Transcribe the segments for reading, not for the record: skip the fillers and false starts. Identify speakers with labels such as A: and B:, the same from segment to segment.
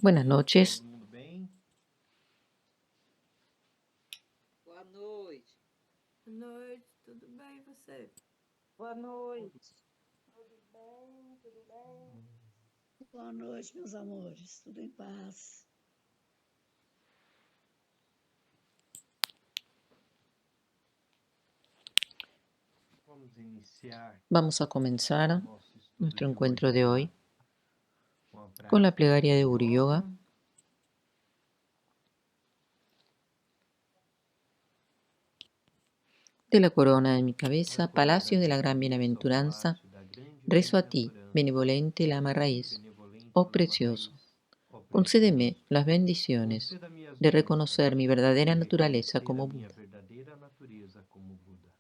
A: Buenas noches.
B: Todo mundo bem?
C: Boa noite.
D: Boa noite, tudo bem e você?
C: Boa noite.
E: Tudo bem? Tudo bem?
C: Boa noite, meus amores. Tudo em paz.
B: Vamos iniciar
A: Vamos a comenzar
B: nosso estudo
A: nuestro
B: de
A: encuentro de hoy
B: com a
A: con la
B: prática
A: plegaria de
B: do
A: Guru Yoga. De la corona de mi cabeza, palacio de la gran bienaventuranza,
B: Palácio da Grande
A: rezo a ti,
B: Bem-aventurança,
A: benevolente Lama Raíz,
B: benevolente
A: oh
B: Lama
A: precioso.
B: Raiz, ó
A: Concédeme
B: precioso,
A: las bendiciones
B: conceda-me as
A: de
B: bênçãos
A: reconocer mi verdadera
B: de
A: naturaleza
B: reconhecer a
A: como
B: minha
A: Buda.
B: verdadeira natureza como Buda.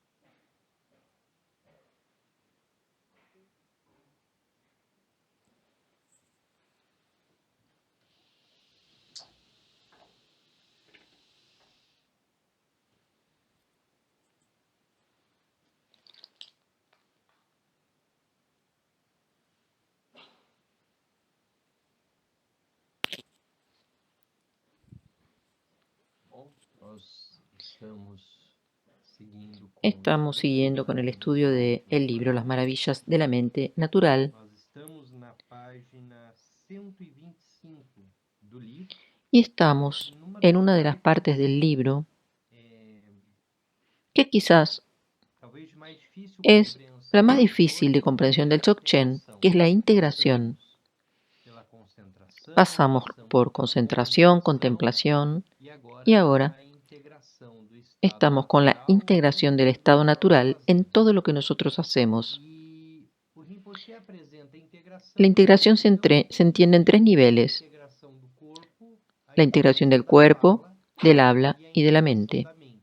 B: Bom, nós
A: Estamos siguiendo con el estudio del libro Las Maravillas de la Mente Natural
B: Nós estamos na página 125 do livro.
A: y estamos en una de las partes del libro que quizás
B: Talvez mais difícil
A: es la más
B: compreensão
A: difícil de comprensión del Dzogchen, que es la integración.
B: pela concentração,
A: Pasamos por concentración, contemplación y ahora
B: a integração do estado
A: estamos con la
B: natural
A: integración del estado natural en todo lo que nosotros hacemos.
B: e o Rinpoche apresenta a integração.
A: La integración se entiende en tres niveles:
B: Integração do corpo, a
A: la integración del
B: da
A: cuerpo,
B: fala
A: del habla
B: e a
A: y de la
B: integração
A: mente.
B: da mente.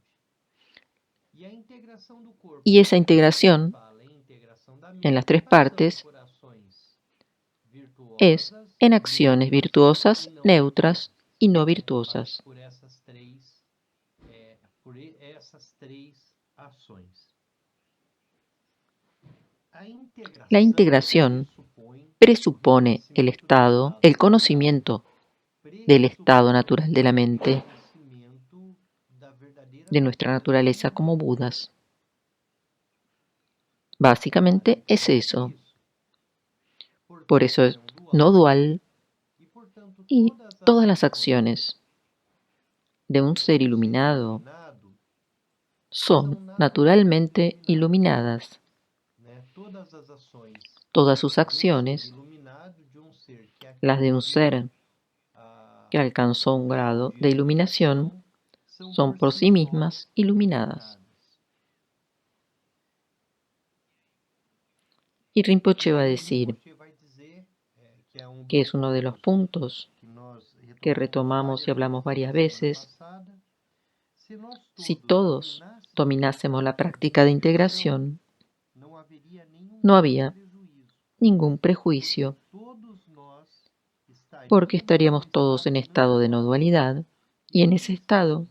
B: E a integração do corpo,
A: Y esa integración
B: fala, a integração da
A: en las
B: mente,
A: tres
B: passando
A: partes
B: por ações
A: es
B: virtuosas,
A: en acciones virtuosas, neutras y no
B: passa
A: virtuosas.
B: por essas três ações.
A: La integración presupone el estado, el conocimiento del estado natural de la mente, de nuestra naturaleza como Budas. Básicamente es eso. Por eso es no dual y todas las acciones de un ser iluminado son naturalmente iluminadas. Todas sus acciones, las de un ser que alcanzó un grado de iluminación, son por sí mismas iluminadas. Y Rinpoche va a decir que es uno de los puntos que retomamos y hablamos varias veces. Si todos dominásemos la práctica de integración, no había ningún prejuicio, porque estaríamos todos en estado de no dualidad, y en ese estado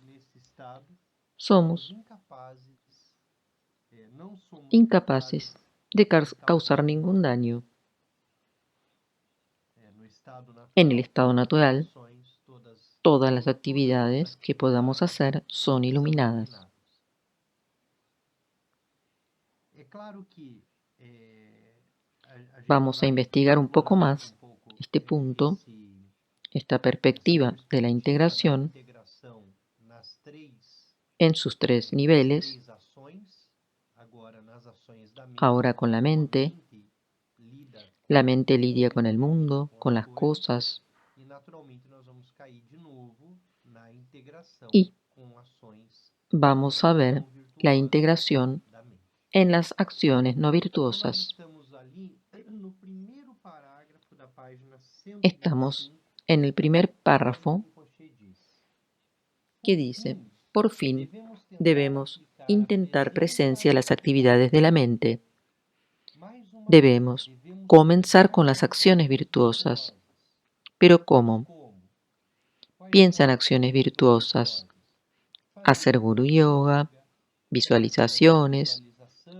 A: somos incapaces de causar ningún daño. En el estado natural, todas las actividades que podamos hacer son iluminadas. Vamos a investigar un poco más este punto, esta perspectiva de la integración en sus tres niveles. Ahora con la mente lidia con el mundo, con las cosas, y vamos a ver la integración en las acciones no virtuosas. Estamos en el primer párrafo que dice: por fin debemos intentar presencia a las actividades de la mente. Debemos comenzar con las acciones virtuosas. ¿Pero cómo? Piensa en acciones virtuosas: hacer Guru Yoga, visualizaciones,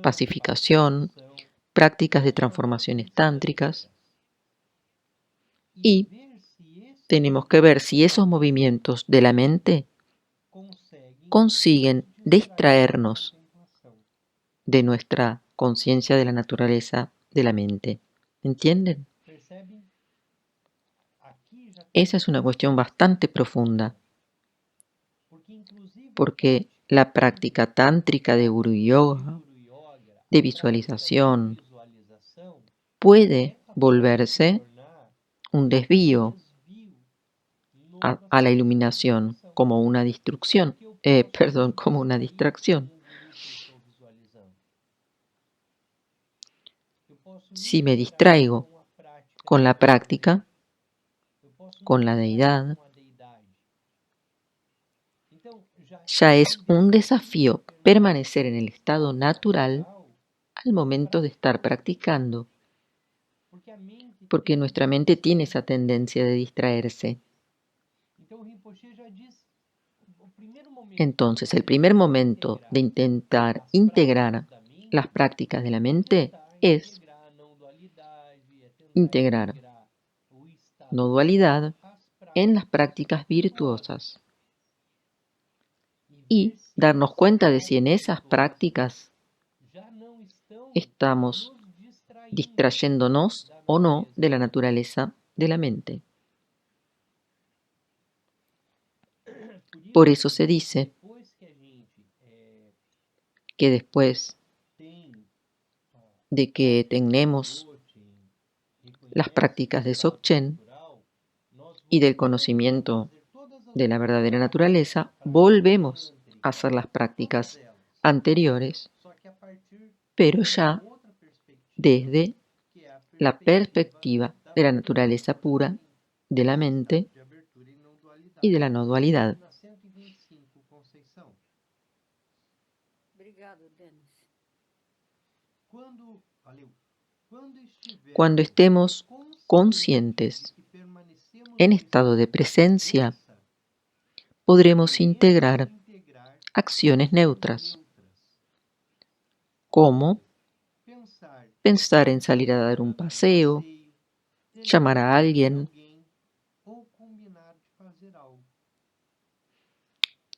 A: pacificación, prácticas de transformaciones tántricas, y tenemos que ver si esos movimientos de la mente consiguen distraernos de nuestra conciencia de la naturaleza de la mente. ¿Entienden? Esa es una cuestión bastante profunda, porque la práctica tántrica de Guru Yoga, de visualización, puede volverse un desvío a la iluminación, como una distracción, como una distracción. Si me distraigo con la práctica, con la deidad, ya es un desafío permanecer en el estado natural al momento de estar practicando, porque nuestra mente tiene esa tendencia de distraerse. Entonces, el primer momento de intentar integrar las prácticas de la mente es integrar no dualidad en las prácticas virtuosas y darnos cuenta de si en esas prácticas estamos distrayéndonos o no de la naturaleza de la mente. Por eso se dice que después de que tenemos las prácticas de Dzogchen y del conocimiento de la verdadera naturaleza, volvemos a hacer las prácticas anteriores, pero ya desde la perspectiva de la naturaleza pura de la mente y de la no dualidad. Cuando estemos conscientes en estado de presencia, podremos integrar acciones neutras, como pensar en salir a dar un paseo, llamar a alguien.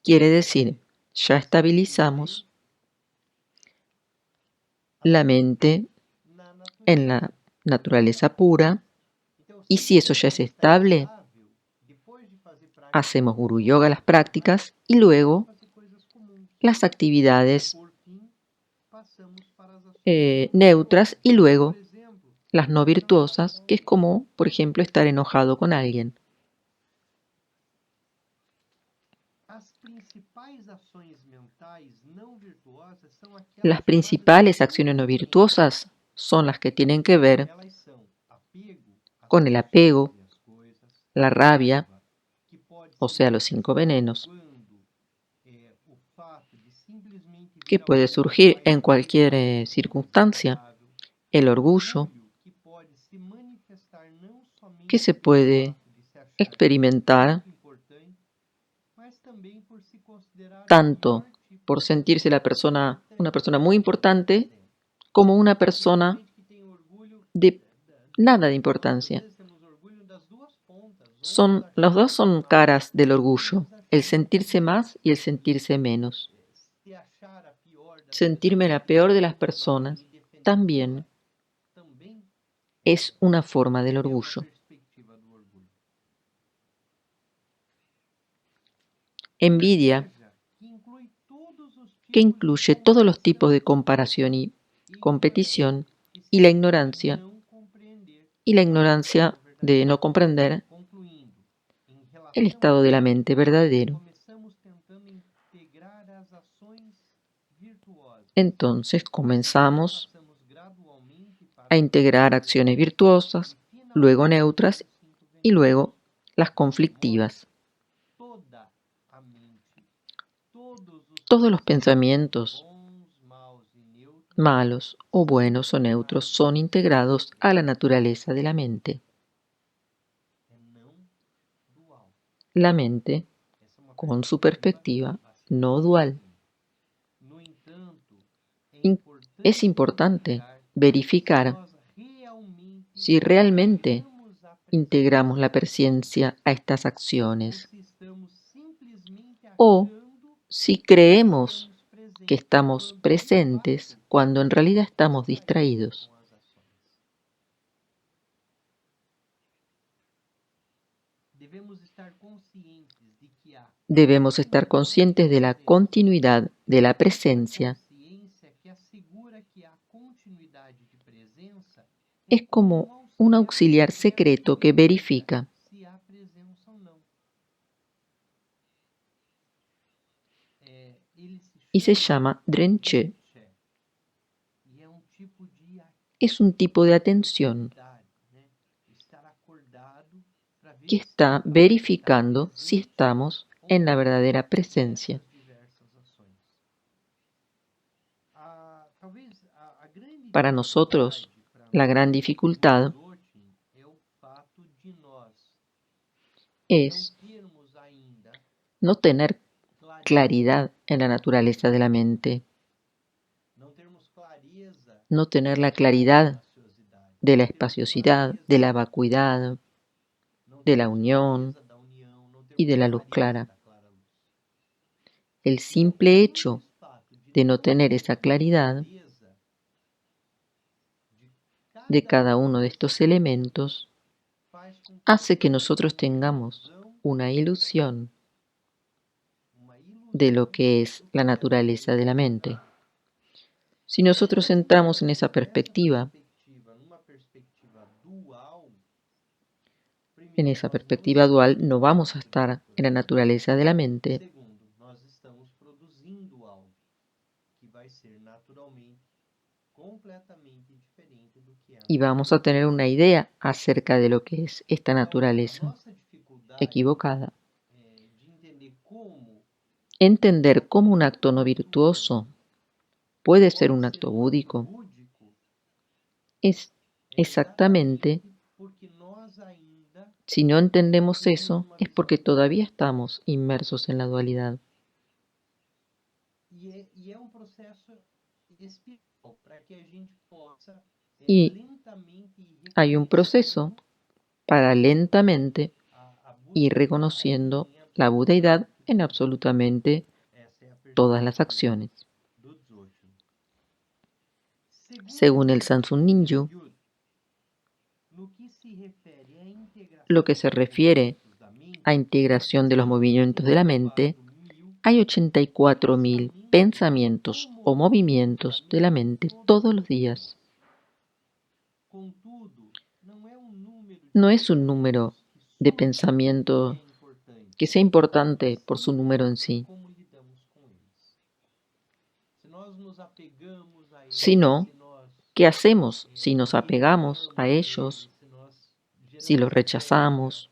A: Quiere decir, ya estabilizamos la mente en la naturaleza pura, y si eso ya es estable, hacemos Guru Yoga, las prácticas, y luego las actividades neutras, y luego las no virtuosas, que es como, por ejemplo, estar enojado con alguien. Las principales acciones no virtuosas son las que tienen que ver con el apego, la rabia, o sea, los 5 venenos, que puede surgir en cualquier circunstancia, el orgullo, que se puede experimentar tanto por sentirse una persona muy importante, como una persona de nada de importancia. Los dos son caras del orgullo, el sentirse más y el sentirse menos. Sentirme la peor de las personas también es una forma del orgullo. Envidia, que incluye todos los tipos de comparación y competición, y la ignorancia de no comprender el estado de la mente verdadero. Entonces comenzamos a integrar acciones virtuosas, luego neutras y luego las conflictivas. Todos los pensamientos malos o buenos o neutros son integrados a la naturaleza de la mente. La mente, con su perspectiva no dual. Es importante verificar si realmente integramos la presencia a estas acciones,
B: se estamos simplesmente
A: o
B: achando
A: si creemos
B: estamos
A: que estamos presentes cuando en realidad estamos distraídos.
B: com as ações. Devemos estar conscientes de que há
A: Debemos estar conscientes de la continuidad de la presencia.
B: consciência que assegura que a continuidade de presença
A: Es como un auxiliar secreto que verifica
B: se há presença ou não. Ele
A: y se llama Drenche.
B: e é tipo de
A: Es un tipo de atención
B: atividade, né? Estar acordado para ver
A: que está verificando si estamos en la verdadera presencia. Para nosotros, la gran dificultad es no tener claridad en la naturaleza de la mente, no tener la claridad de la espaciosidad, de la vacuidad, de la unión y de la luz clara. El simple hecho de no tener esa claridad de cada uno de estos elementos hace que nosotros tengamos una ilusión de lo que es la naturaleza de la mente. Si nosotros entramos en esa perspectiva dual, no vamos a estar en la naturaleza de la mente. Y vamos a tener una idea acerca de lo que es esta naturaleza equivocada. Entender cómo un acto no virtuoso puede ser un acto búdico es exactamente, si no entendemos eso, es porque todavía estamos inmersos en la dualidad. Y hay un proceso para lentamente ir reconociendo la budeidad en absolutamente todas las acciones. Según el Samsung Ninju, lo que se refiere a integración de los movimientos de la mente, hay 84.000 pensamientos o movimientos de la mente todos los días. No es un número de pensamiento que sea importante por su número en sí, sino qué hacemos si nos apegamos a ellos, si los rechazamos,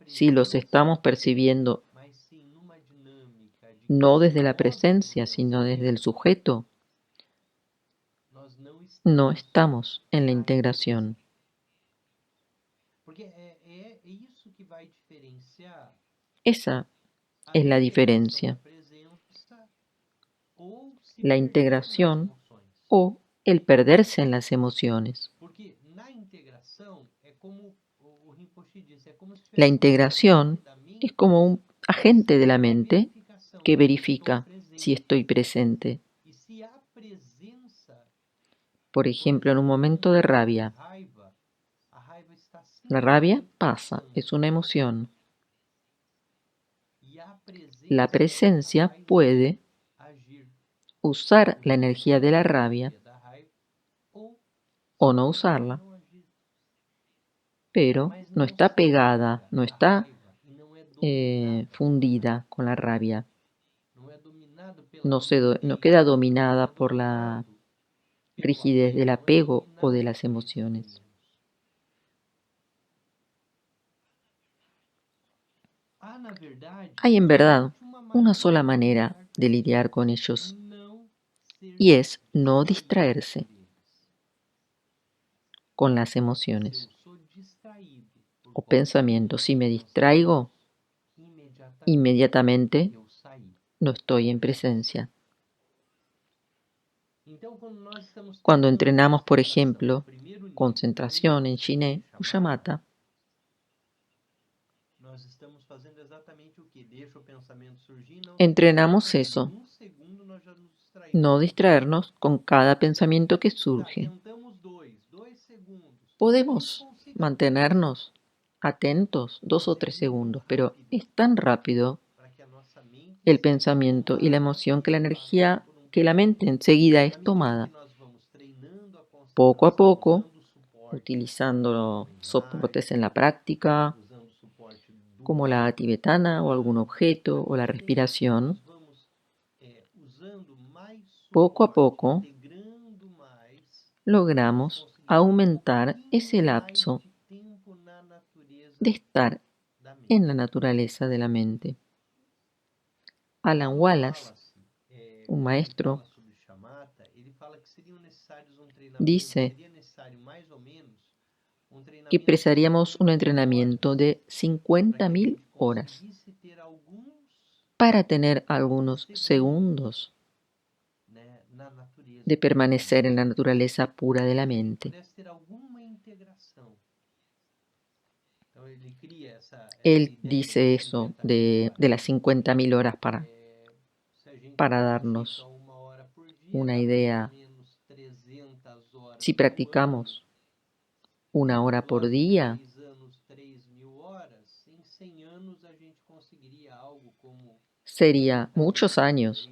A: si los estamos percibiendo no desde la presencia, sino desde el sujeto. No estamos en la integración. Esa es la diferencia. La integración o el perderse en las emociones. La integración es como un agente de la mente que verifica si estoy presente. Por ejemplo, en un momento de rabia. La rabia pasa, es una emoción. La presencia puede usar la energía de la rabia o no usarla, pero no está pegada, no está fundida con la rabia. No queda dominada por la rigidez del apego o de las emociones. Hay en verdad una sola manera de lidiar con ellos y es no distraerse con las emociones o pensamientos. Si me distraigo, inmediatamente no estoy en presencia. Cuando entrenamos, por ejemplo, concentración en Shiné o Shamatha, entrenamos eso, no distraernos con cada pensamiento que surge. Podemos mantenernos atentos 2 o 3 segundos, pero es tan rápido el pensamiento y la emoción que la mente enseguida es tomada. Poco a poco, utilizando soportes en la práctica, como la tibetana o algún objeto o la respiración, poco a poco logramos aumentar ese lapso de estar en la naturaleza de la mente. Alan Wallace, un maestro, dice que precisaríamos un entrenamiento de 50.000 horas para tener algunos segundos de permanecer en la naturaleza pura de la mente. Él dice eso de las 50.000 horas para darnos una idea. Si practicamos 1 hora por día, sería muchos años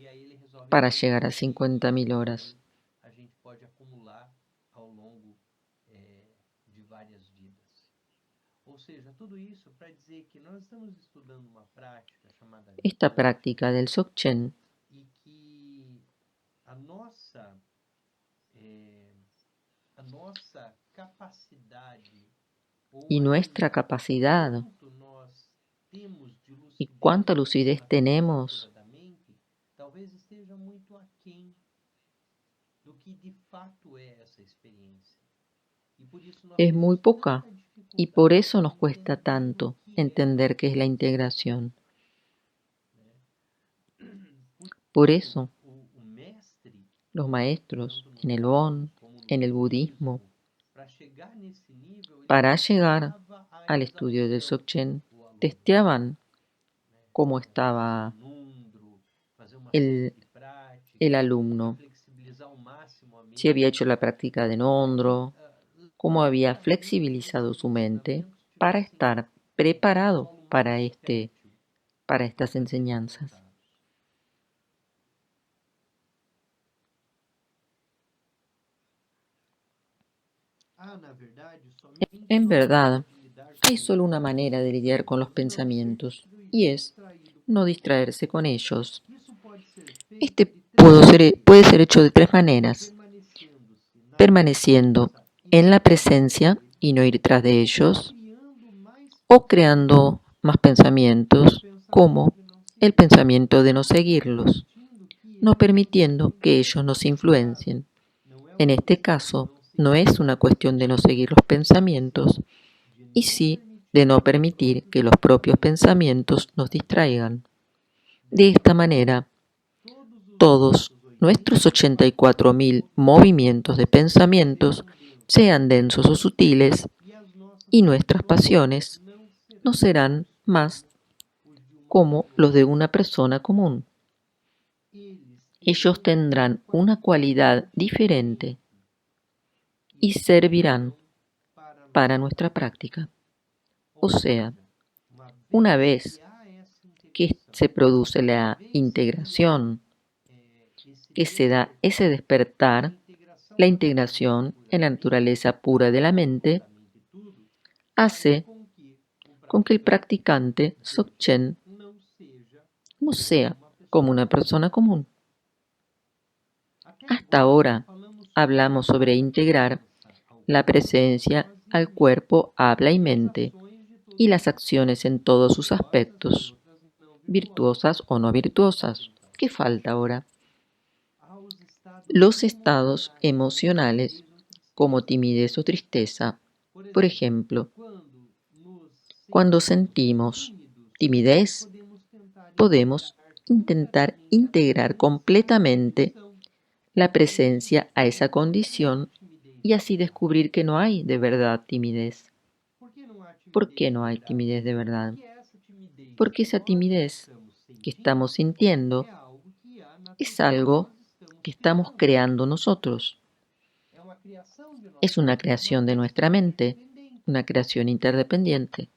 A: para llegar a 50.000 horas. Esta práctica del Dzogchen y nuestra capacidad y cuánta lucidez tenemos es muy poca y por eso nos cuesta tanto entender qué es la integración. Por eso los maestros en el Bon, en el budismo, para llegar al estudio del Dzogchen, testeaban cómo estaba el alumno, si había hecho la práctica de Nondro, cómo había flexibilizado su mente para estar preparado para estas enseñanzas. En verdad, hay solo una manera de lidiar con los pensamientos, y es no distraerse con ellos. Este puede ser hecho de 3 maneras: permaneciendo en la presencia y no ir tras de ellos, o creando más pensamientos, como el pensamiento de no seguirlos, no permitiendo que ellos nos influencien. En este caso, no es una cuestión de no seguir los pensamientos, y sí de no permitir que los propios pensamientos nos distraigan. De esta manera, todos nuestros 84.000 movimientos de pensamientos, sean densos o sutiles, y nuestras pasiones no serán más como los de una persona común. Ellos tendrán una cualidad diferente y servirán para nuestra práctica. O sea, una vez que se produce la integración, que se da ese despertar, la integración en la naturaleza pura de la mente, hace con que el practicante Dzogchen no sea como una persona común. Hasta ahora hablamos sobre integrar la presencia al cuerpo, habla y mente, y las acciones en todos sus aspectos, virtuosas o no virtuosas. ¿Qué falta ahora? Los estados emocionales, como timidez o tristeza. Por ejemplo, cuando sentimos timidez, podemos intentar integrar completamente la presencia a esa condición y así descubrir que no hay de verdad timidez. ¿Por qué no hay timidez de verdad? Porque esa timidez que estamos sintiendo es algo que estamos creando nosotros. Es una creación de nuestra mente, una creación interdependiente.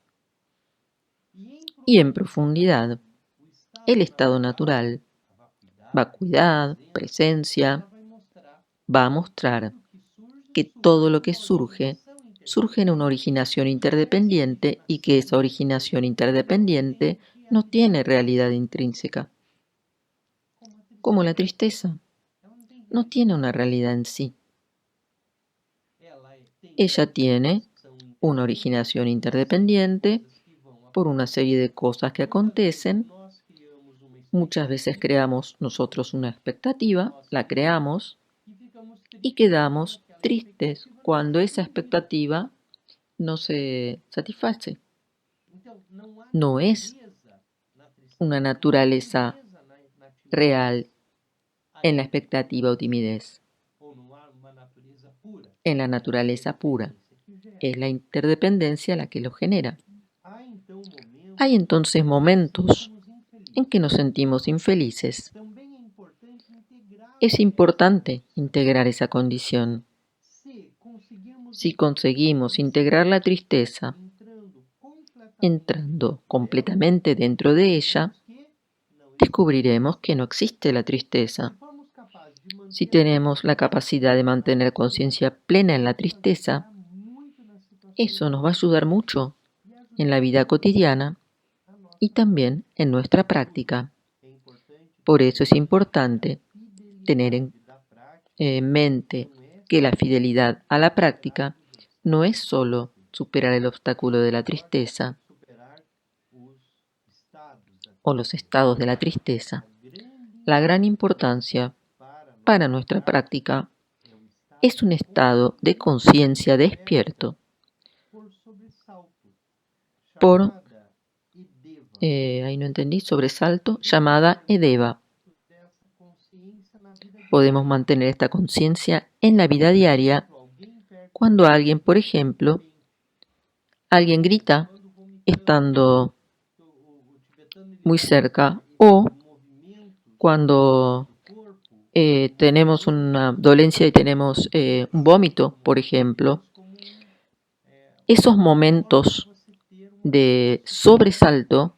A: Y en profundidad, el estado natural, vacuidad, presencia, va a mostrar que todo lo que surge en una originación interdependiente y que esa originación interdependiente no tiene realidad intrínseca. Como la tristeza, no tiene una realidad en sí. Ella tiene una originación interdependiente por una serie de cosas que acontecen. Muchas veces creamos nosotros una expectativa, la creamos y quedamos tristes cuando esa expectativa no se satisface. No es una naturaleza real en la expectativa o timidez, en la naturaleza pura. Es la interdependencia la que lo genera. Hay entonces momentos en que nos sentimos infelices. Es importante integrar esa condición. Si conseguimos integrar la tristeza, entrando completamente dentro de ella, descubriremos que no existe la tristeza. Si tenemos la capacidad de mantener conciencia plena en la tristeza, eso nos va a ayudar mucho en la vida cotidiana y también en nuestra práctica. Por eso es importante tener en mente que la fidelidad a la práctica no es solo superar el obstáculo de la tristeza o los estados de la tristeza. La gran importancia para nuestra práctica es un estado de conciencia despierto por, ahí no entendí, sobresalto, llamada Edeva. Podemos mantener esta conciencia en la vida diaria cuando alguien, por ejemplo, alguien grita estando muy cerca o cuando tenemos una dolencia y tenemos un vómito, por ejemplo. Esos momentos de sobresalto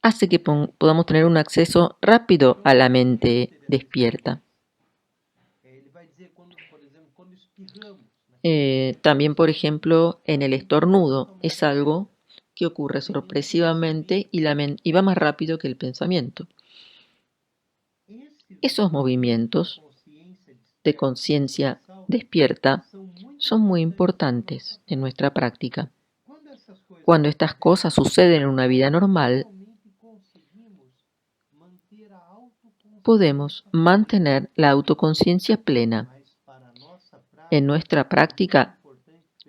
A: hace que podamos tener un acceso rápido a la mente despierta. También, por ejemplo, en el estornudo es algo que ocurre sorpresivamente y va más rápido que el pensamiento. Esos movimientos de conciencia despierta son muy importantes en nuestra práctica. Cuando estas cosas suceden en una vida normal, podemos mantener la autoconciencia plena. En nuestra práctica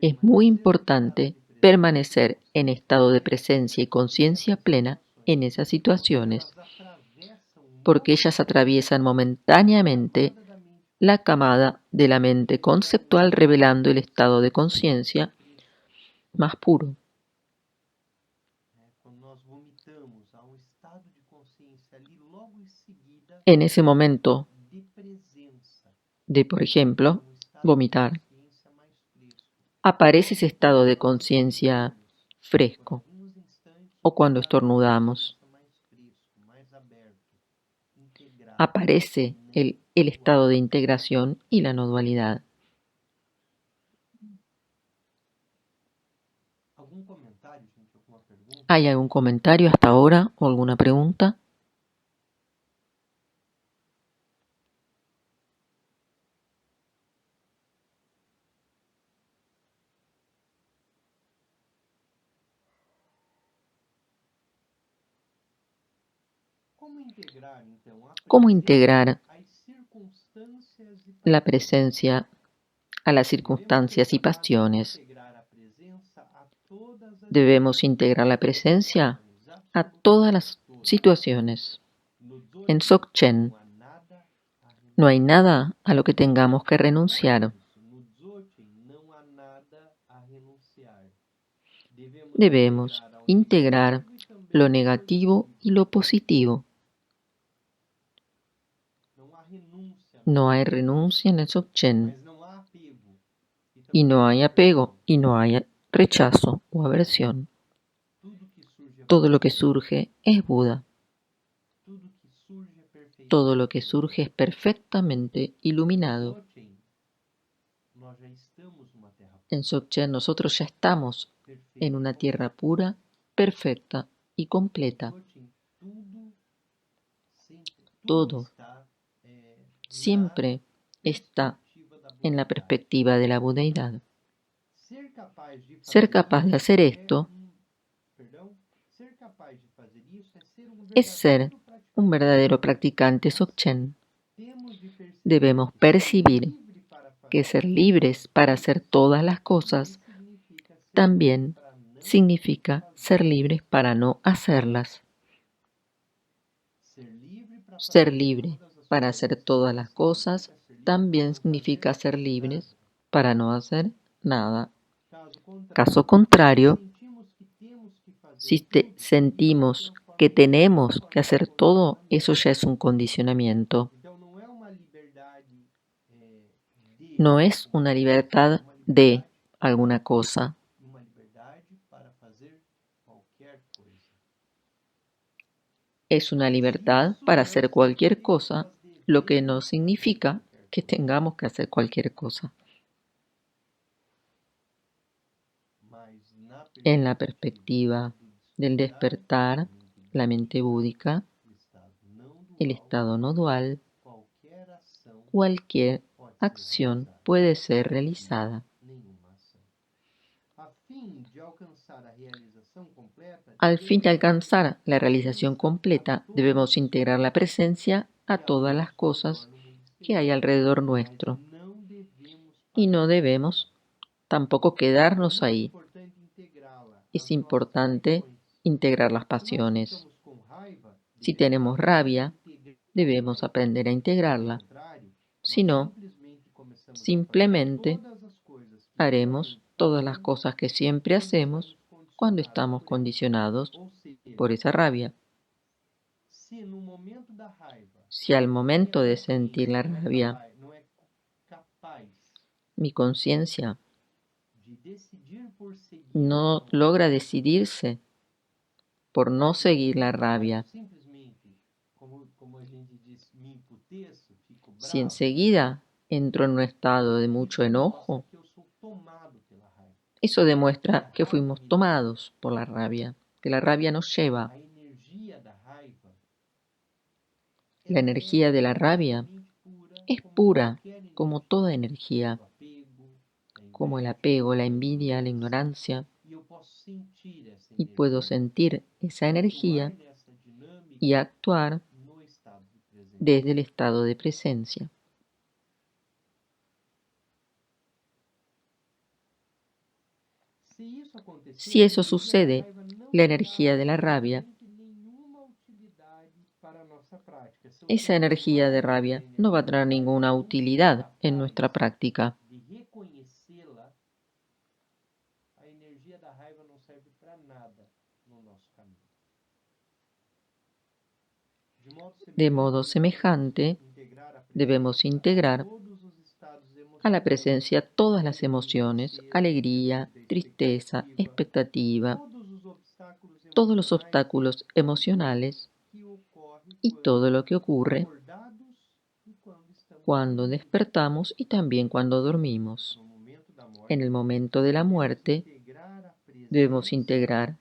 A: es muy importante permanecer en estado de presencia y conciencia plena en esas situaciones, porque ellas atraviesan momentáneamente la camada de la mente conceptual, revelando el estado de conciencia más puro. En ese momento de, por ejemplo, vomitar, aparece ese estado de conciencia fresco, o cuando estornudamos, aparece el estado de integración y la no dualidad. ¿Hay algún comentario hasta ahora o alguna pregunta? ¿Cómo integrar la presencia a las circunstancias y pasiones? Debemos integrar la presencia a todas las situaciones. En Dzogchen No hay nada a lo que tengamos que renunciar.
B: No Dzogchen não há nada a renunciar.
A: Debemos integrar lo negativo y lo positivo.
B: Não há renúncia,
A: No hay renuncia en el Dzogchen,
B: mas não há apego.
A: y no hay apego, y no hay rechazo o aversión.
B: Tudo que surge é
A: Todo lo que surge es Buda.
B: tudo que surge é perfeito.
A: Todo lo que surge es perfectamente iluminado.
B: Dzogchen, nós já estamos numa terra
A: En Dzogchen nosotros ya estamos
B: perfeita.
A: en una tierra pura, perfecta y completa.
B: Dzogchen, tudo, sempre,
A: Todo
B: está
A: siempre está
B: perspectiva da
A: en la
B: bondade.
A: perspectiva de la budeidad.
B: Ser capaz de
A: hacer esto
B: ser capaz de fazer isso
A: es ser un verdadero practicante Dzogchen. Debemos percibir que ser libres para hacer todas las cosas también significa ser libres para no hacerlas. Ser libre para hacer todas las cosas también significa ser libres para no hacer nada. Caso contrario, si sentimos que tenemos que hacer todo, eso ya es un condicionamiento. No es una libertad de alguna cosa. Es una libertad para hacer cualquier cosa, lo que no significa que tengamos que hacer cualquier cosa. En la perspectiva del despertar, la mente búdica, el estado no dual, cualquier acción puede ser realizada. Al fin de alcanzar la realización completa, debemos integrar la presencia a todas las cosas que hay alrededor nuestro. Y no debemos tampoco quedarnos ahí. Es importante integrar las pasiones. Si tenemos rabia, debemos aprender a integrarla. Si no, simplemente haremos todas las cosas que siempre hacemos cuando estamos condicionados por esa rabia. Si al momento de sentir la rabia, mi conciencia no logra decidirse por no seguir la rabia, si enseguida entro en un estado de mucho enojo, eso demuestra que fuimos tomados por la rabia, que la rabia nos lleva. La energía de la rabia es pura como toda energía, como el apego, la envidia, la ignorancia, y puedo sentir esa energía y actuar desde el estado de presencia. Si eso sucede, la energía de la rabia, esa energía de rabia no va a tener ninguna utilidad en nuestra práctica. De modo semejante, debemos integrar a la presencia todas las emociones, alegría, tristeza, expectativa, todos los obstáculos emocionales y todo lo que ocurre cuando despertamos y también cuando dormimos. En el momento de la muerte, debemos integrar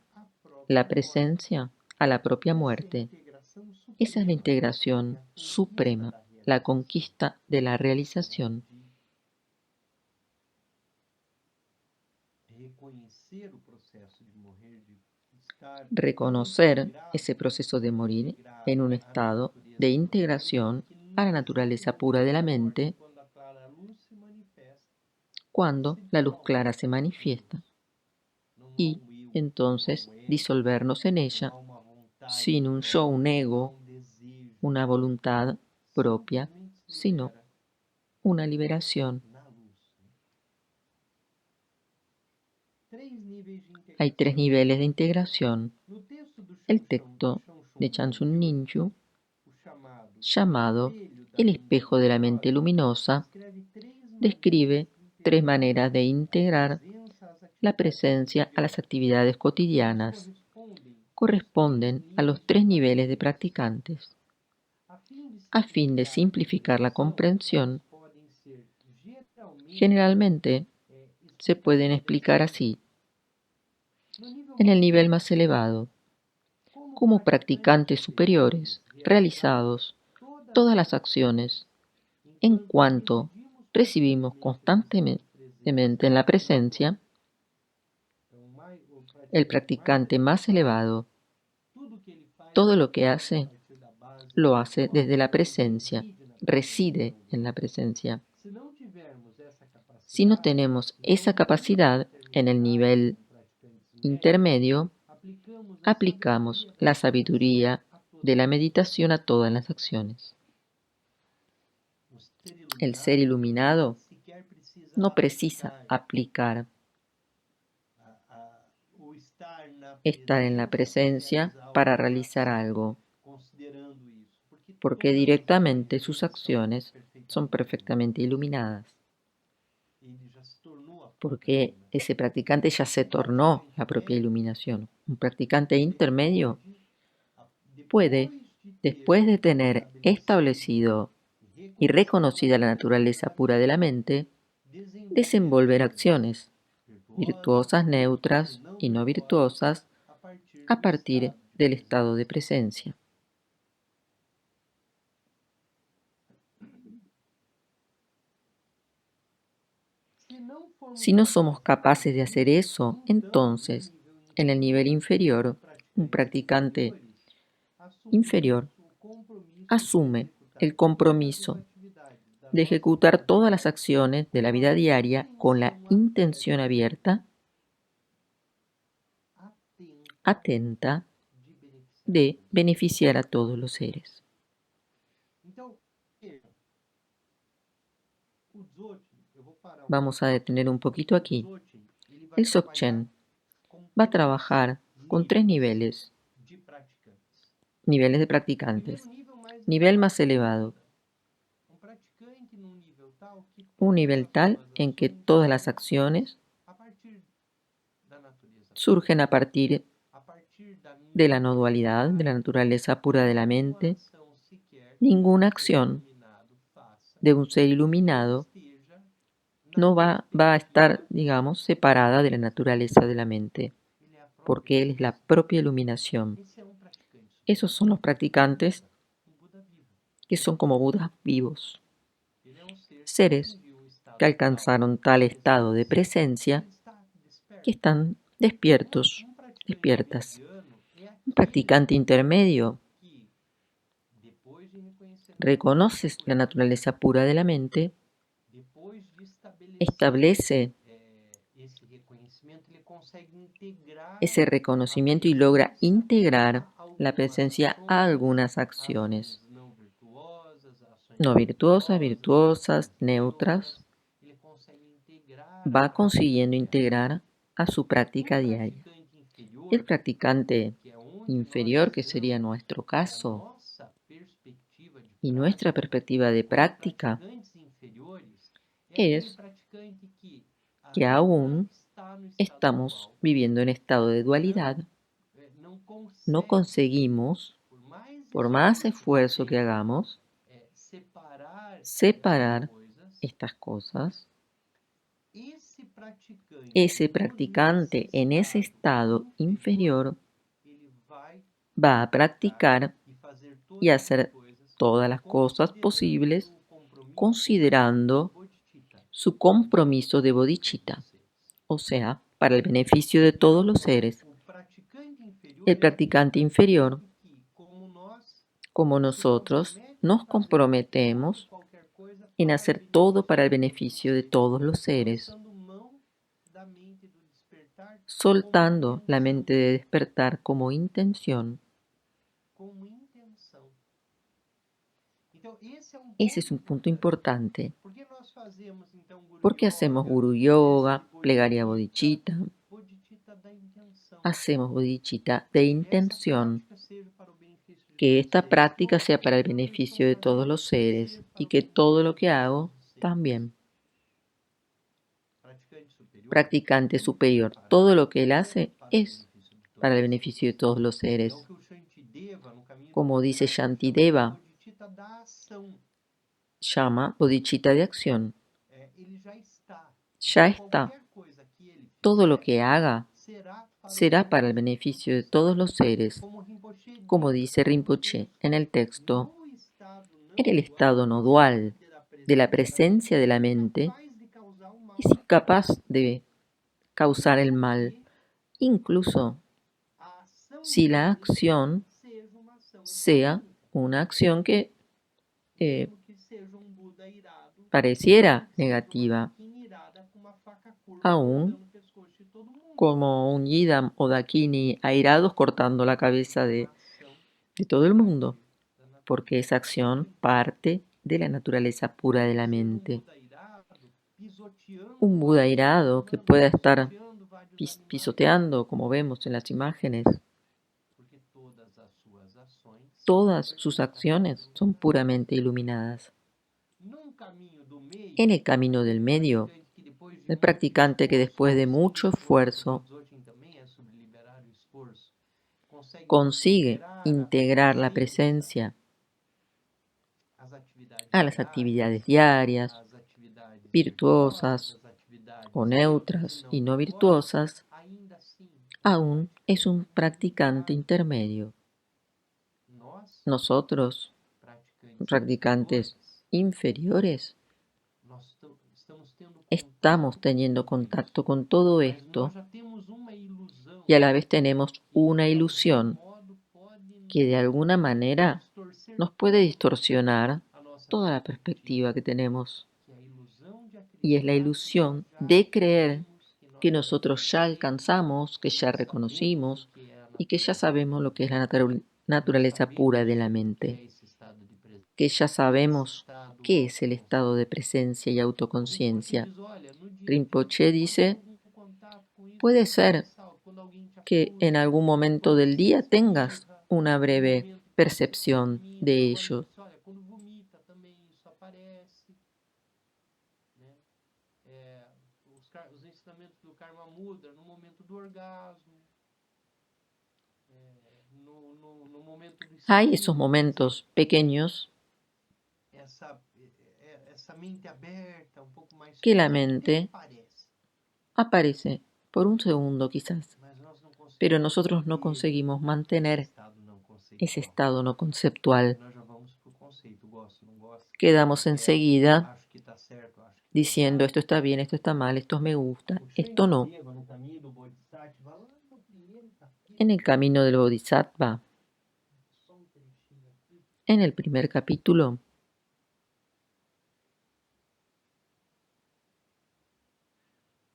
A: la presencia a la propia muerte. Esa es la integración suprema, la conquista de la realización. Reconocer ese proceso de morir en un estado de integración a la naturaleza pura de la mente cuando la luz clara se manifiesta y entonces disolvernos en ella sin un yo, un ego, una voluntad propia sino una liberación. Hay 3 niveles de integración. El texto de Chansun Ninju, llamado El espejo de la mente luminosa, describe 3 maneras de integrar la presencia a las actividades cotidianas. Corresponden a los 3 niveles de practicantes. A fin de simplificar la comprensión, generalmente se pueden explicar así. En el nivel más elevado, como practicantes superiores, realizados todas las acciones en cuanto recibimos constantemente en la presencia, el practicante más elevado, todo lo que hace, lo hace desde la presencia, reside en la presencia. Si no tenemos esa capacidad en el nivel intermedio, aplicamos la sabiduría de la meditación a todas las acciones. El ser iluminado no precisa aplicar, estar en la presencia para realizar algo, porque directamente sus acciones son perfectamente iluminadas, porque ese practicante ya se tornó la propia iluminación. Un practicante intermedio puede, después de tener establecido y reconocida la naturaleza pura de la mente, desenvolver acciones virtuosas, neutras y no virtuosas a partir del estado de presencia. Si no somos capaces de hacer eso, entonces, en el nivel inferior, un practicante inferior asume el compromiso de ejecutar todas las acciones de la vida diaria con la intención abierta, atenta, de beneficiar a todos los seres. Vamos a detener un poquito aquí. El Dzogchen va a trabajar con 3 niveles de practicantes. Nivel más elevado, un nivel tal en que todas las acciones surgen a partir de la no dualidad, de la naturaleza pura de la mente. Ninguna acción de un ser iluminado no va a estar, digamos, separada de la naturaleza de la mente, porque él es la propia iluminación. Esos son los practicantes que son como Budas vivos, seres que alcanzaron tal estado de presencia que están despiertos, despiertas. Un practicante intermedio reconoce la naturaleza pura de la mente, establece ese reconocimiento y logra integrar la presencia a algunas acciones, no virtuosas, virtuosas, neutras, va consiguiendo integrar a su práctica diaria. El practicante inferior, que sería nuestro caso, y nuestra perspectiva de práctica, es que aún estamos viviendo en estado de dualidad. No conseguimos, por más esfuerzo que hagamos, separar estas cosas. Ese practicante en ese estado inferior va a practicar y hacer todas las cosas posibles considerando su compromiso de bodhicitta, o sea, para el beneficio de todos los seres. El practicante inferior, como nosotros, nos comprometemos en hacer todo para el beneficio de todos los seres, soltando la mente de despertar como intención. Ese es un punto importante.
B: Por que nós fazemos então
A: ¿Por qué hacemos Guru Yoga, plegaria bodhicitta?
B: bodhicitta da intenção?
A: Hacemos bodhicitta de
B: Que essa
A: intención,
B: prática seja para o benefício de
A: que esta
B: todos.
A: práctica sea para el beneficio de todos los seres y que todo lo que hago también.
B: Praticante superior,
A: Practicante superior, todo lo que él hace es para el beneficio de todos los
B: é o
A: seres.
B: que o Shantideva, no caminho
A: Como
B: do
A: dice
B: Bodhisattva, chama de
A: Shantideva,
B: bodhicitta da ação.
A: llama bodhicitta de acción.
B: Ele já está.
A: Ya está.
B: Qualquer coisa que ele
A: Todo lo
B: fizer
A: que haga será para el beneficio de todos los seres.
B: como Rinpoche
A: Como dice Rinpoche en el texto,
B: no estado
A: en el estado no dual de la presencia de la mente,
B: capaz de causar o mal.
A: es incapaz de causar el mal, incluso
B: A ação
A: si la
B: dele
A: acción
B: seja uma ação
A: sea una acción que
B: mesmo que seja um Buda irado,
A: pareciera
B: seja uma
A: negativa,
B: Dakini irada com uma faca curva
A: aún
B: cortando o pescoço de todo mundo.
A: como un Yidam o Dakini airados cortando la cabeza de todo el mundo, porque esa acción parte de la naturaleza pura de la mente. Un Buda irado que pueda estar pisoteando, como vemos en las imágenes,
B: Porque todas as suas ações
A: todas sus acciones son puramente iluminadas.
B: num caminho do meio,
A: En el camino del medio,
B: que depois de
A: el practicante que después de mucho esfuerzo
B: Dzogchen também é sobre liberar o esforço,
A: consigue integrar la presencia
B: as atividades
A: a las actividades diarias,
B: as atividades
A: virtuosas
B: as atividades
A: o neutras y no virtuosas,
B: ainda assim
A: aún es un practicante intermedio.
B: nós
A: Nosotros, practicantes inferiores,
B: nós estamos tendo
A: estamos teniendo contacto con todo
B: mas
A: esto
B: nós já temos uma ilusão
A: y a la vez tenemos una ilusión
B: modo pode
A: que de alguna manera
B: distorcer
A: nos puede distorsionar
B: a nossa
A: toda la perspectiva que tenemos.
B: que a ilusão de acreditar
A: Y es la ilusión de creer que nosotros ya alcanzamos, que ya reconocimos
B: que é a
A: y que ya sabemos lo que es la naturaleza pura de la mente,
B: esse estado de presença.
A: que ya sabemos qué es el estado de presencia y autoconciencia.
B: Diz, olha, no dia
A: Rinpoche dice,
B: algum contato com isso,
A: puede ser
B: quando alguém te
A: que
B: acusa,
A: en algún momento del día tengas una breve percepción de ello.
B: olha, quando vomita também isso aparece, né? Os ensinamentos do Karma Mudra no momento do orgasmo, no momento do
A: Hay
B: espírito,
A: esos momentos pequeños
B: essa mente aberta, um pouco mais
A: que la
B: suave,
A: mente
B: aparece,
A: aparece por un segundo quizás,
B: mas nós não conseguimos
A: pero nosotros no
B: manter
A: conseguimos
B: esse
A: mantener
B: estado não conceitual.
A: ese estado no conceptual.
B: Nós já vamos pro conceito, gosto, não gosto.
A: Quedamos enseguida
B: Acho que tá certo, acho que
A: diciendo esto está bien, esto está mal, esto me gusta, esto no.
B: no caminho do Bodhisattva, lá no primeiro capítulo,
A: En el camino del Bodhisattva,
B: só um trechinho aqui,
A: en el primer capítulo,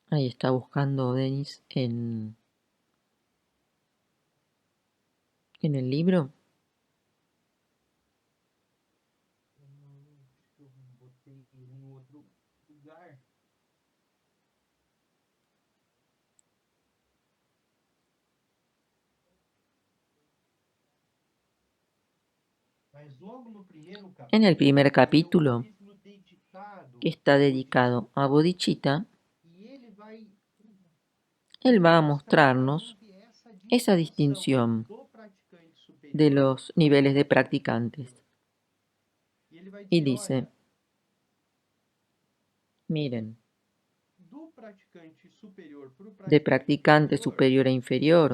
A: ahí está buscando Denis en el libro.
B: eu botei em outro lugar. Mas logo no primeiro
A: En el primer capítulo,
B: capítulo dedicado,
A: que está dedicado a Bodhicitta,
B: e ele vai
A: él va a mostrarnos esa distinción
B: do praticante superior,
A: de los niveles de practicantes.
B: e ele vai
A: Y
B: dizer,
A: dice,
B: olha,
A: miren,
B: do praticante superior pro
A: de
B: praticante
A: practicante
B: inferior,
A: superior e inferior,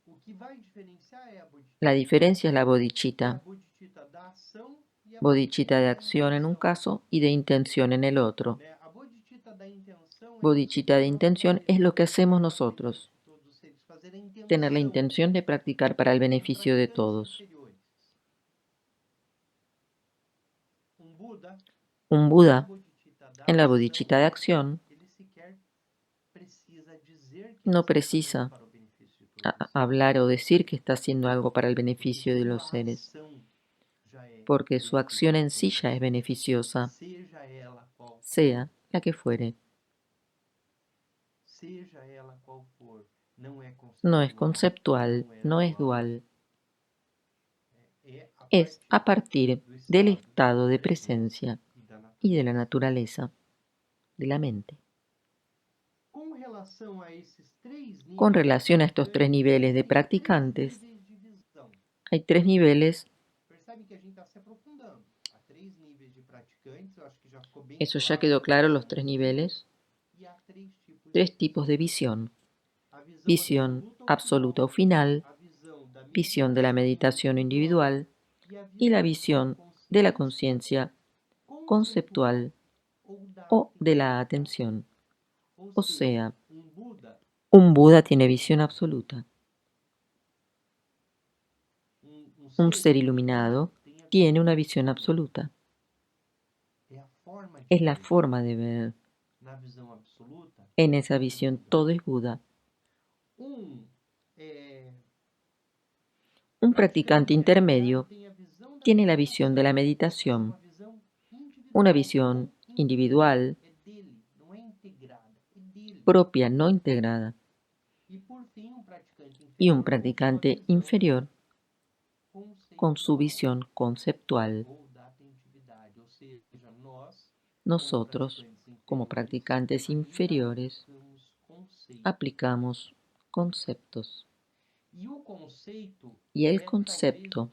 B: o que vai diferenciar é a bodhicitta.
A: la diferencia es la
B: A
A: bodhicitta.
B: bodhicitta da ação e a
A: Bodhicitta de
B: da
A: acción en un
B: intenção,
A: caso y de intención en el otro.
B: né? A bodhicitta da intenção
A: Bodhicitta de intención es lo que hacemos nosotros,
B: todos os seres, fazer a intenção
A: tener la intención de practicar para el beneficio de todos.
B: superiores. Buda,
A: Un Buda,
B: bodhicitta da
A: en la
B: ação,
A: bodhicitta de acción,
B: ele sequer precisa dizer que
A: no
B: está
A: precisa
B: fazendo para o benefício de todos.
A: hablar o decir que está haciendo algo para el beneficio de
B: Sua
A: los seres,
B: ação já é
A: porque su acción en sí ya es beneficiosa, sea la que fuere. No es conceptual, no es dual. Es a partir del estado de presencia y de la naturaleza, de la mente. Con relación a estos tres niveles de practicantes, hay tres niveles. Eso ya quedó claro, los tres niveles. Tres tipos de visión. Visión absoluta o final, visión de la meditación individual y la visión de la conciencia conceptual o de la atención. O sea, un Buda tiene visión absoluta. Un ser iluminado tiene una visión absoluta. Es la forma de ver. En esa visión todo es Buda. Un practicante intermedio tiene la visión de la meditación, una visión individual, propia, no integrada. Y un practicante inferior con su visión conceptual. Nosotros, como practicantes inferiores, aplicamos conceptos. Y el concepto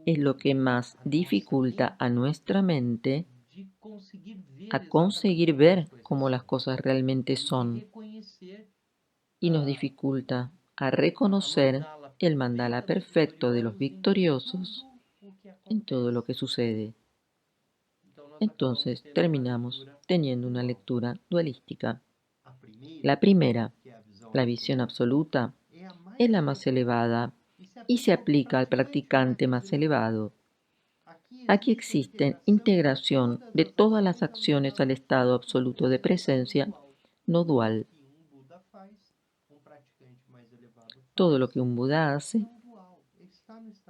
A: es lo que más dificulta a nuestra mente a conseguir ver cómo las cosas realmente son y nos dificulta a reconocer el mandala perfecto de los victoriosos en todo lo que sucede. Entonces terminamos teniendo una lectura dualística. La primera, la visión absoluta, es la más elevada y se aplica al practicante más elevado. Aquí existe integración de todas las acciones al estado absoluto de presencia no dual. Todo lo que un Buda hace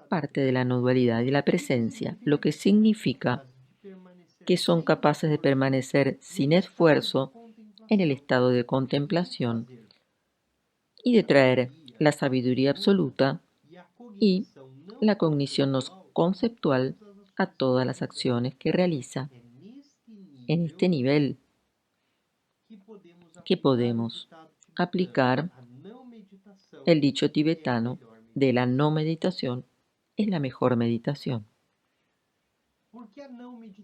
A: parte de la no dualidad y la presencia, lo que significa que son capaces de permanecer sin esfuerzo en el estado de contemplación y de traer la sabiduría absoluta y la cognición no conceptual a todas las acciones que realiza. En este nivel que podemos aplicar el dicho tibetano de la no meditación es la mejor meditación.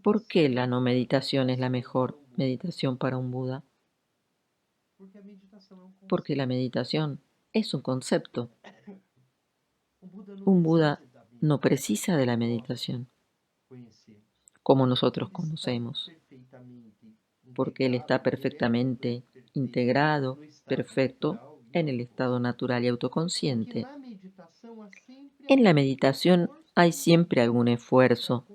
A: ¿Por qué la no meditación es la mejor meditación para un Buda? Porque la meditación es un concepto. Un Buda no precisa de la meditación, como nosotros conocemos, porque él está perfectamente integrado, perfecto, en el estado natural y autoconsciente. En la meditación hay siempre algún esfuerzo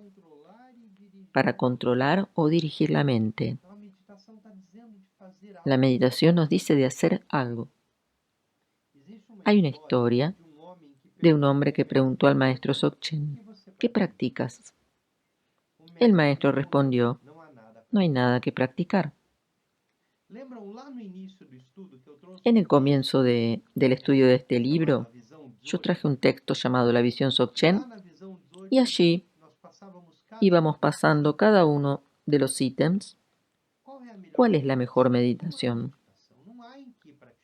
A: para controlar o dirigir la mente. La meditación nos dice de hacer algo. Hay una historia de un hombre que preguntó al maestro Dzogchen, ¿qué practicas? El maestro respondió, no hay nada que practicar. En el comienzo del estudio de este libro, yo traje un texto llamado La Visión Dzogchen y allí íbamos pasando cada uno de los ítems. ¿Cuál es la mejor meditación?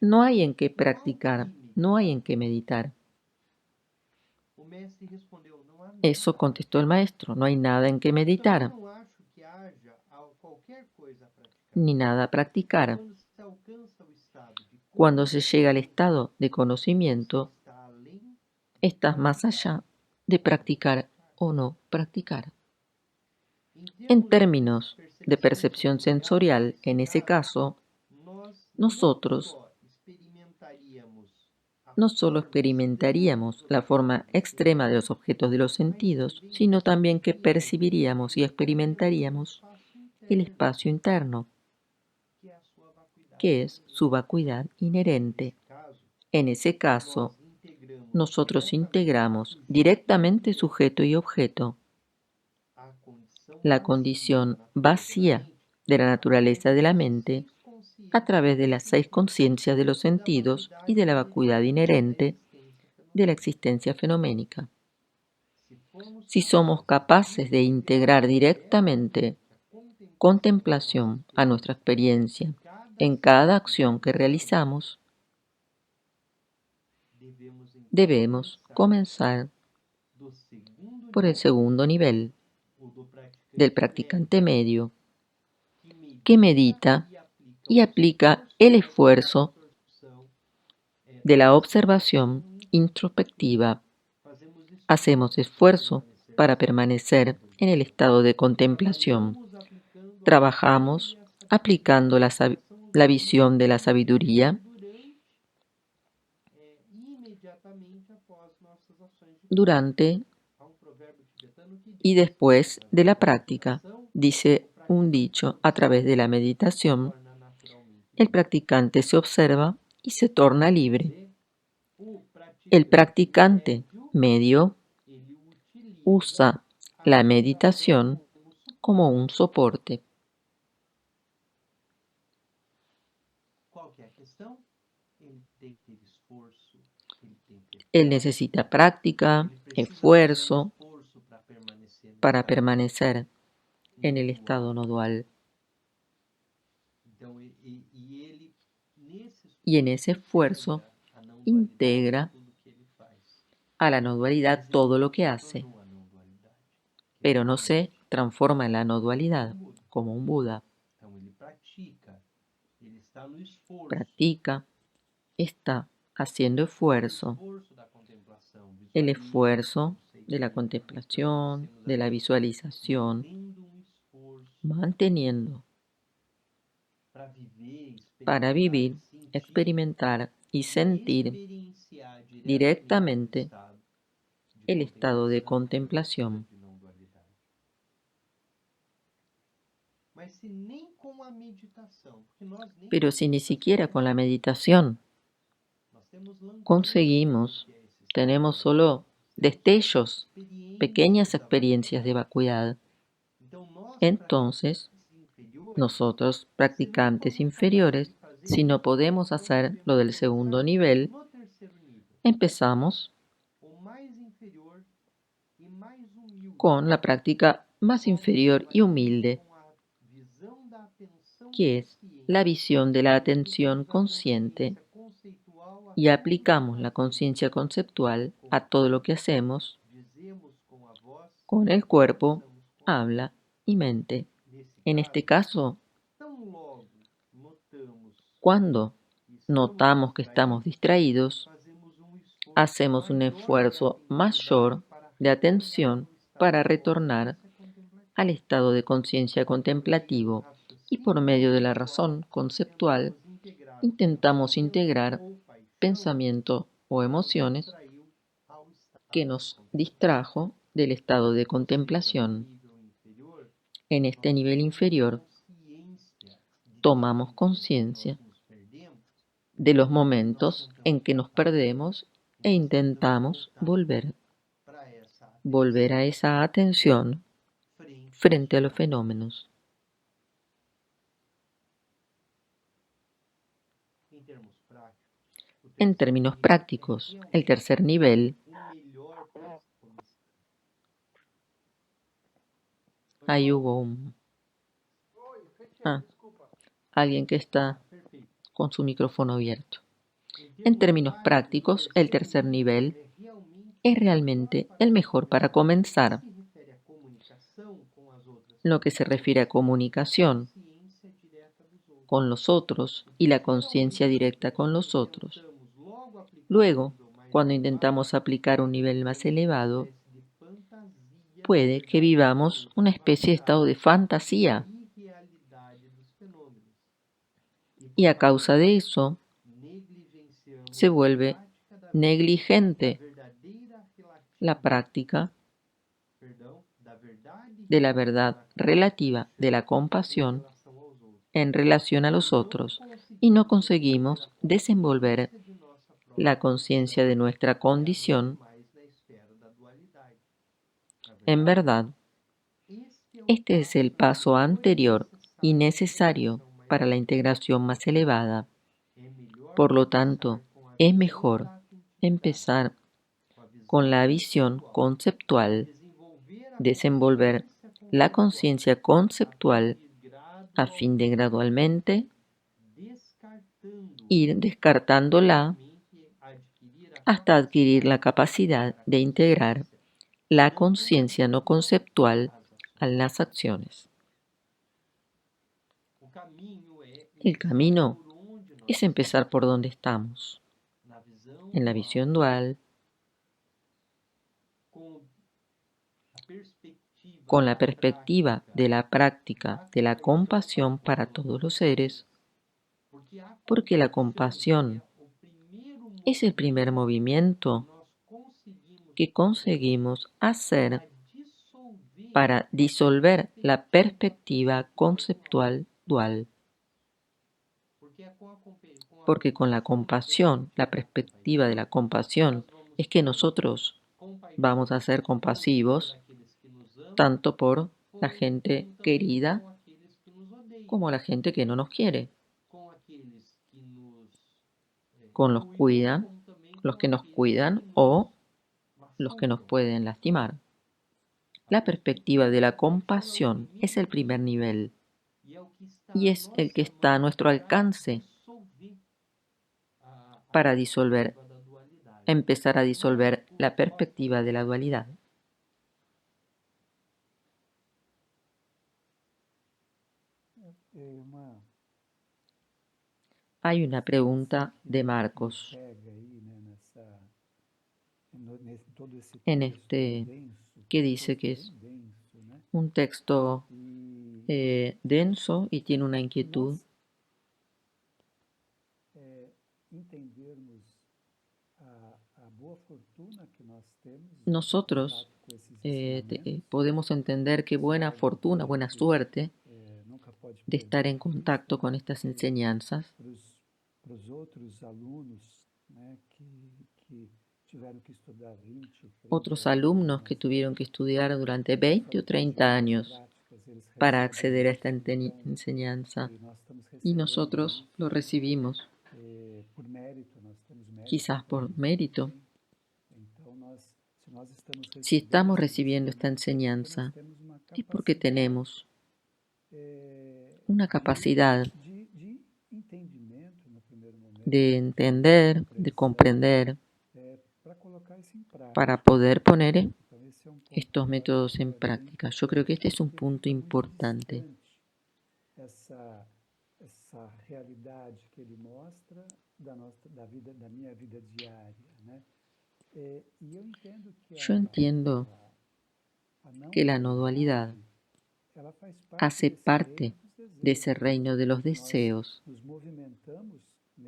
A: No hay en qué practicar, no hay en qué meditar. Eso contestó el maestro, no hay nada en qué meditar, ni nada a practicar. Cuando se llega al estado de conocimiento, estás más allá de practicar o no practicar. En términos de percepción sensorial, en ese caso, nosotros no solo experimentaríamos la forma extrema de los objetos de los sentidos, sino también que percibiríamos y experimentaríamos el espacio interno, que es su vacuidad inherente. En ese caso, nosotros integramos directamente sujeto y objeto, la condición vacía de la naturaleza de la mente a través de las 6 conciencias de los sentidos y de la vacuidad inherente de la existencia fenoménica. Si somos capaces de integrar directamente contemplación a nuestra experiencia en cada acción que realizamos, debemos comenzar por el segundo nivel del practicante medio, que medita y aplica el esfuerzo de la observación introspectiva. Hacemos esfuerzo para permanecer en el estado de contemplación. Trabajamos aplicando la visión de la sabiduría durante y después de la práctica. Dice un dicho: a través de la meditación, el practicante se observa y se torna libre. El practicante medio usa la meditación como un soporte. Él necesita práctica, esfuerzo para permanecer en el estado no dual. Y en ese esfuerzo integra a la no dualidad todo lo que hace, pero no se transforma en la no dualidad como un Buda. Practica, está haciendo esfuerzo, el esfuerzo de la contemplación, de la visualización, manteniendo para vivir, experimentar y sentir directamente el estado de contemplación. Pero si ni siquiera con la meditación conseguimos, tenemos solo destellos, pequeñas experiencias de vacuidad, entonces nosotros, practicantes inferiores, si no podemos hacer lo del segundo nivel, empezamos con la práctica más inferior y humilde, que es la visión de la atención consciente, y aplicamos la conciencia conceptual a todo lo que hacemos con el cuerpo, habla y mente. En este caso, cuando notamos que estamos distraídos, hacemos un esfuerzo mayor de atención para retornar al estado de conciencia contemplativo y por medio de la razón conceptual intentamos integrar pensamiento o emociones que nos distrajo del estado de contemplación. En este nivel inferior tomamos conciencia de los momentos en que nos perdemos e intentamos volver a esa atención frente a los fenómenos. En términos prácticos, el tercer nivel, ahí hubo alguien que está con su micrófono abierto. En términos prácticos, el tercer nivel es realmente el mejor para comenzar. Lo que se refiere a comunicación con los otros y la conciencia directa con los otros. Luego, cuando intentamos aplicar un nivel más elevado, puede que vivamos una especie de estado de fantasía. Y a causa de eso, se vuelve negligente la práctica de la verdad relativa de la compasión en relación a los otros y no conseguimos desenvolver la conciencia de nuestra condición. En verdad, Este es el paso anterior y necesario para la integración más elevada. Por lo tanto, es mejor empezar con la visión conceptual, desenvolver la conciencia conceptual a fin de gradualmente ir descartándola hasta adquirir la capacidad de integrar la conciencia no conceptual a las acciones. El camino es empezar por donde estamos, en la visión dual, con la perspectiva de la práctica de la compasión para todos los seres, porque la compasión es el primer movimiento que conseguimos hacer para disolver la perspectiva conceptual dual. Porque con la compasión, la perspectiva de la compasión, es que nosotros vamos a ser compasivos tanto por la gente querida como la gente que no nos quiere, con los que nos cuidan o los que nos pueden lastimar. La perspectiva de la compasión es el primer nivel y es el que está a nuestro alcance para empezar a disolver la perspectiva de la dualidad. Hay una pregunta de Marcos en este que dice que es un texto denso y tiene una inquietud. Nosotros podemos entender que buena fortuna, buena suerte de estar en contacto con estas enseñanzas. Otros alumnos que tuvieron que estudiar durante 20 o 30 años para acceder a esta enseñanza y nosotros lo recibimos, quizás por mérito. Si estamos recibiendo esta enseñanza es porque tenemos una capacidad de entender, de comprender, para poder poner estos métodos en práctica. Yo creo que este es un punto importante. Yo entiendo que la no dualidad hace parte de ese reino de los deseos.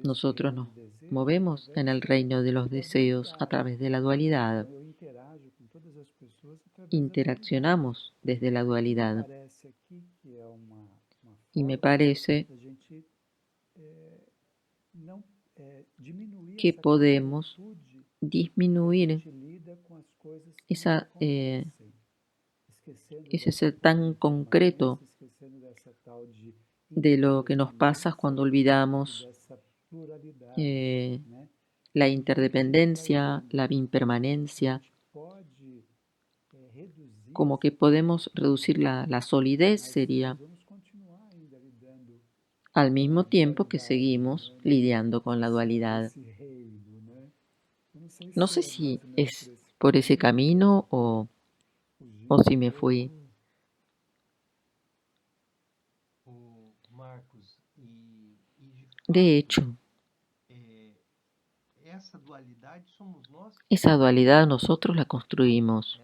A: Nosotros nos movemos en el reino de los deseos a través de la dualidad. Interaccionamos desde la dualidad. Y me parece que podemos disminuir ese ser tan concreto de lo que nos pasa cuando olvidamos la interdependencia, la impermanencia, como que podemos reducir la solidez, sería, al mismo tiempo que seguimos lidiando con la dualidad. No sé si es por ese camino o si me fui. De hecho, esa dualidad nosotros la construimos.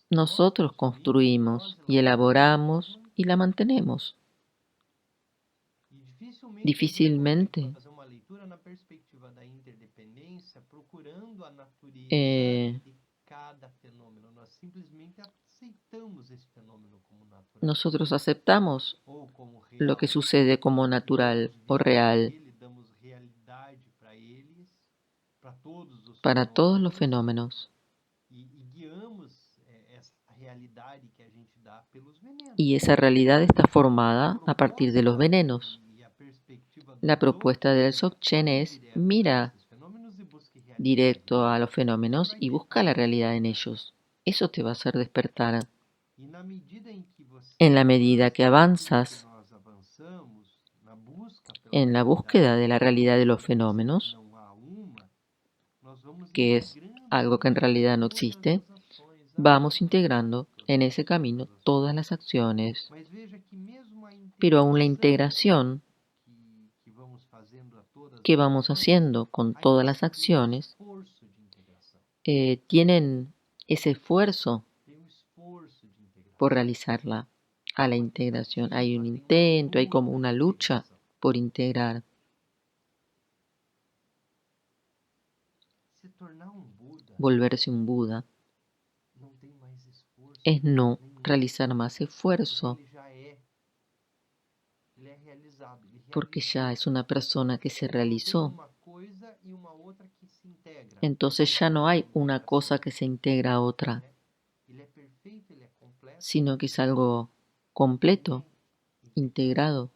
A: Nosotros construimos y elaboramos y la mantenemos. Difícilmente nosotros aceptamos lo que sucede como natural o real para todos los fenómenos Y esa realidad está formada a partir de los venenos. La propuesta del Dzogchen es: mira directo a los fenómenos y busca la realidad en ellos. Eso te va a hacer despertar. En la medida que avanzas en la búsqueda de la realidad de los fenómenos, que es algo que en realidad no existe, vamos integrando en ese camino todas las acciones. Pero aún la integración que vamos haciendo con todas las acciones tienen ese esfuerzo por realizarla a la integración. Hay un intento, hay como una lucha por integrar. Volverse un Buda es no realizar más esfuerzo, porque ya es una persona que se realizó. Entonces ya no hay una cosa que se integra a otra, sino que es algo completo, integrado.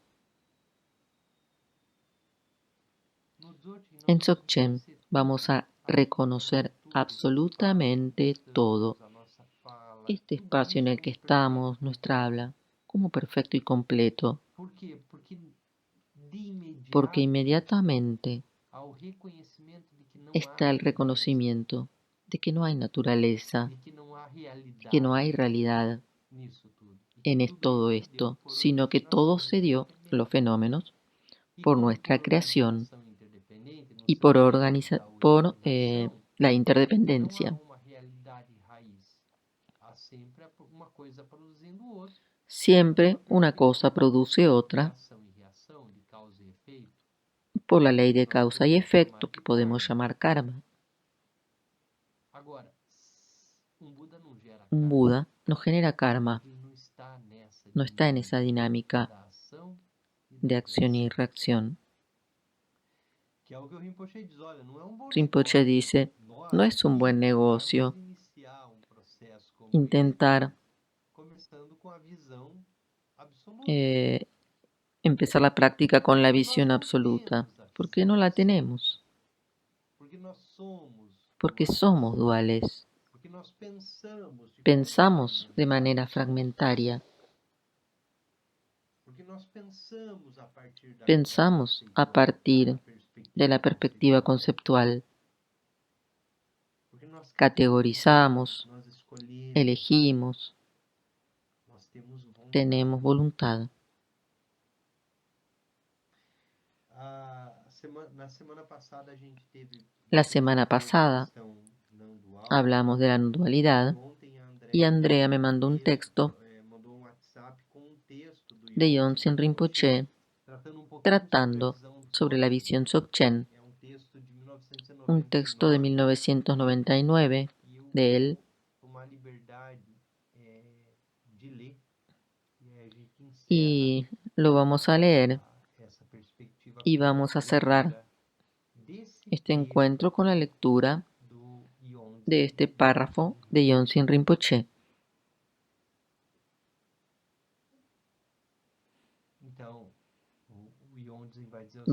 A: En Dzogchen vamos a reconocer absolutamente todo. Este espacio en el que estamos, nuestra habla, como perfecto y completo. Porque inmediatamente está el reconocimiento de que no hay naturaleza, de que no hay realidad en todo esto, sino que todo se dio, los fenómenos, por nuestra creación y por la interdependencia. Siempre una cosa produce otra por la ley de causa y efecto que podemos llamar karma. Un Buda no genera karma, no está en esa dinámica de acción y reacción. Rinpoche dice, no es un buen negocio intentar empezar la práctica con la visión absoluta, porque no la tenemos, porque somos duales, pensamos de manera fragmentaria, pensamos a partir de la perspectiva conceptual, categorizamos, elegimos, tenemos voluntad. La semana pasada hablamos de la no dualidad y Andrea me mandó un texto de Yonsen Rinpoche tratando sobre la visión Dzogchen, un texto de 1999 de él, y lo vamos a leer y vamos a cerrar este encuentro con la lectura de este párrafo de Yonsen Rinpoche.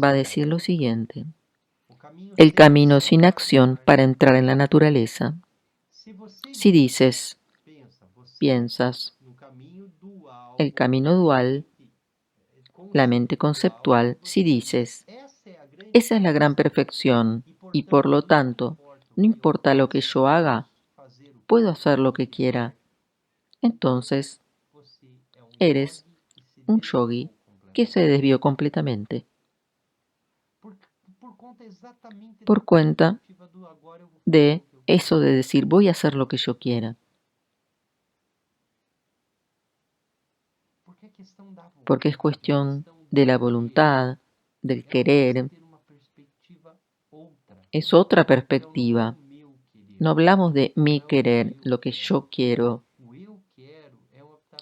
A: Va a decir lo siguiente: el camino sin acción para entrar en la naturaleza. Si dices, piensas, el camino dual, la mente conceptual, si dices, esa es la gran perfección y por lo tanto, no importa lo que yo haga, puedo hacer lo que quiera, entonces eres un yogi que se desvió completamente. Por cuenta de eso de decir voy a hacer lo que yo quiera. Porque es cuestión de la voluntad, del querer. Es otra perspectiva. No hablamos de mi querer, lo que yo quiero.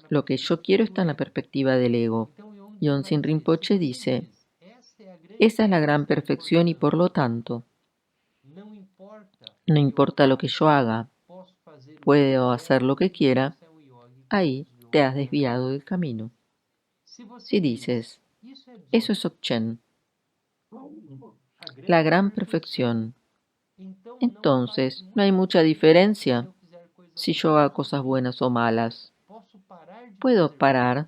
A: Lo que yo quiero está en la perspectiva del ego. Yonsen Rinpoche dice, esa es la gran perfección y por lo tanto, no importa lo que yo haga, puedo hacer lo que quiera, ahí te has desviado del camino. Si dices, eso es Dzogchen, la gran perfección, entonces no hay mucha diferencia si yo hago cosas buenas o malas. Puedo parar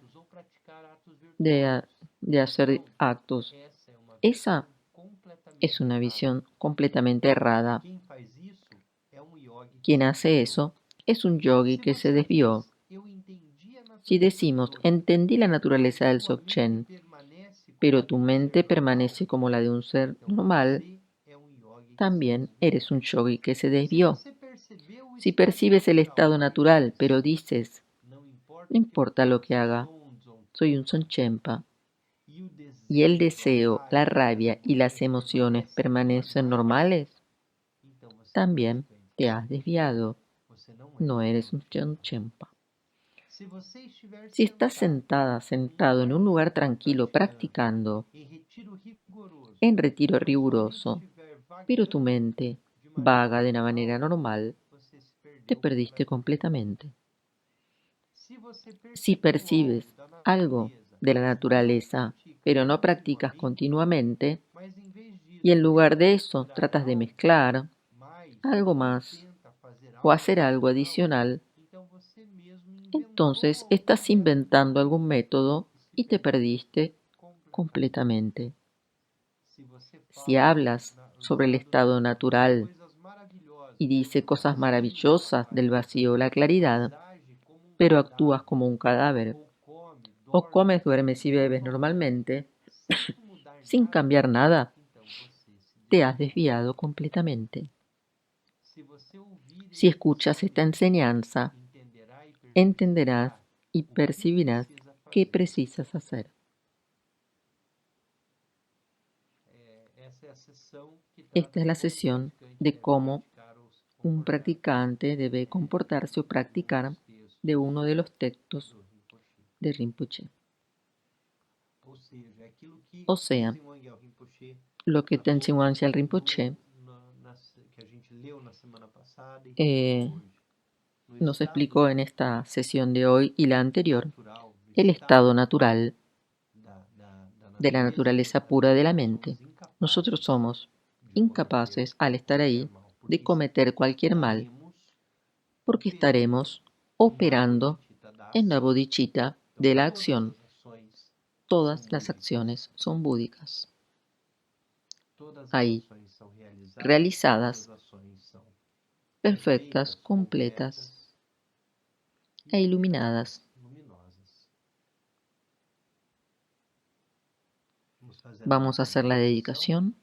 A: de hacer actos. Esa es una visión completamente errada. Quien hace eso es un yogi que se desvió. Si decimos, entendí la naturaleza del Dzogchen, pero tu mente permanece como la de un ser normal, también eres un yogi que se desvió. Si percibes el estado natural, pero dices, no importa lo que haga, soy un Tsongchenpa, y el deseo, la rabia y las emociones permanecen normales, también te has desviado. No eres un Tsongchenpa. Si estás sentado en un lugar tranquilo practicando, en retiro riguroso, pero tu mente vaga de una manera normal, te perdiste completamente. Si percibes algo de la naturaleza, pero no practicas continuamente, y en lugar de eso tratas de mezclar algo más o hacer algo adicional, entonces estás inventando algún método y te perdiste completamente. Si hablas sobre el estado natural y dices cosas maravillosas del vacío o la claridad, pero actúas como un cadáver, o comes, duermes y bebes normalmente, sin cambiar nada, te has desviado completamente. Si escuchas esta enseñanza, entenderás y percibirás qué precisas hacer. Esta es la sesión de cómo un practicante debe comportarse o practicar de uno de los textos de Rinpoche. O sea, lo que Tenzin Wangyal Rinpoche nos explicó en esta sesión de hoy y la anterior, el estado natural de la naturaleza pura de la mente. Nosotros somos incapaces, al estar ahí, de cometer cualquier mal, porque estaremos operando en la bodhicitta de la acción. Todas las acciones son búdicas. Ahí, realizadas, perfectas, completas e iluminadas. Vamos a hacer la dedicación.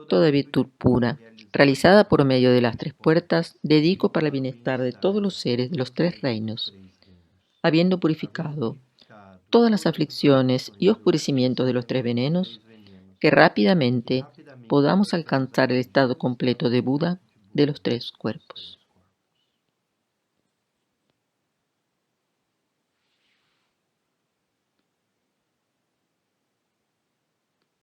A: Toda virtud pura, realizada por medio de las tres puertas, dedico para el bienestar de todos los seres de los tres reinos, habiendo purificado todas las aflicciones y oscurecimientos de los tres venenos, que rápidamente podamos alcanzar el estado completo de Buda de los tres cuerpos.